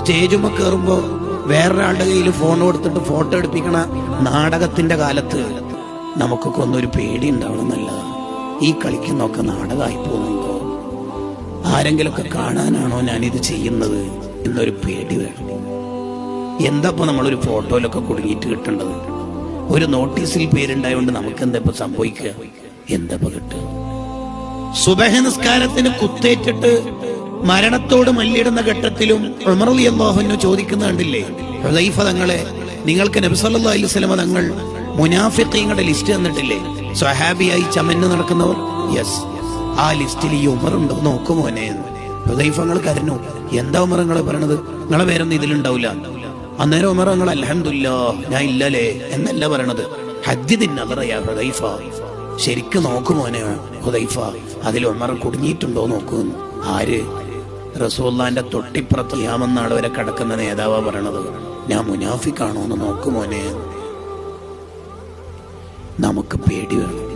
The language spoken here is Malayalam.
സ്റ്റേജുമ്മ കയറുമ്പോ വേറൊരാളുടെ കയ്യിൽ ഫോൺ കൊടുത്തിട്ട് ഫോട്ടോ എടുപ്പിക്കണ നാടകത്തിന്റെ കാലത്ത് നമുക്കൊക്കെ ഒന്നൊരു പേടി ഉണ്ടാവണമെന്നല്ല. ഈ കളിക്കുന്നൊക്കെ നാടകമായി പോകുന്നുണ്ടോ, ആരെങ്കിലുമൊക്കെ കാണാനാണോ ഞാനിത് ചെയ്യുന്നത് എന്നൊരു പേടി വേണം. എന്താപ്പോ നമ്മളൊരു ഫോട്ടോയിലൊക്കെ കുടുങ്ങിയിട്ട് കിട്ടേണ്ടത്? ഒരു നോട്ടീസിൽ പേരുണ്ടായോണ്ട് നമുക്ക് എന്താ സംഭവിക്കുക? എന്താ കിട്ടുക? സുബഹ നിസ്കാരത്തിന് കുത്തേറ്റിട്ട് മരണത്തോട് മല്ലിടുന്ന ഘട്ടത്തിലും ഉമർ റളിയല്ലാഹു അൻഹു ചോദിക്കുന്ന കണ്ടില്ലേ, ഹുദൈഫ തങ്ങളെ, നിങ്ങൾക്ക് നബി സല്ലല്ലാഹു അലൈഹി വസല്ലം തങ്ങൾ മുനാഫിഖീങ്ങളുടെ ലിസ്റ്റ് തന്നിട്ടില്ലേ, സ്വഹാബിയായി ചമന്ന് നടക്കുന്നവർ? യെസ്, ആ ലിസ്റ്റിൽ ഈ ഉമർ ഉണ്ടോ നോക്കുമോനെ. ഹുദൈഫ തങ്ങൾ കരഞ്ഞു. എന്താ ഉമർ നിങ്ങളെ പറയണത്? നിങ്ങളെ പേരൊന്നും ഇതിലുണ്ടാവില്ല. അന്നേരം ഉമർ തങ്ങൾ അൽഹംദുലില്ലാഹ് ഞാൻ ഇല്ലല്ലേ എന്നല്ല പറയണത്. ഹദ്ദിദിൻ നദറ യാ ഹുദൈഫ, ശരിക്കും നോക്കുമോനെ ഹുദൈഫ, അതിൽ ഉമർ കുടുങ്ങിയിട്ടുണ്ടോ നോക്കുന്നു. ആര്? റസൂലുള്ളാഹിന്റെ തൊട്ടിപ്പുറത്ത് ഖിയാമത്ത് വരെ കിടക്കുന്ന നേതാവാ പറയണത്. ഞാൻ മുനാഫിക്കാണോ എന്ന് നോക്കുമോനെ. നമുക്ക് പേടി വേണം.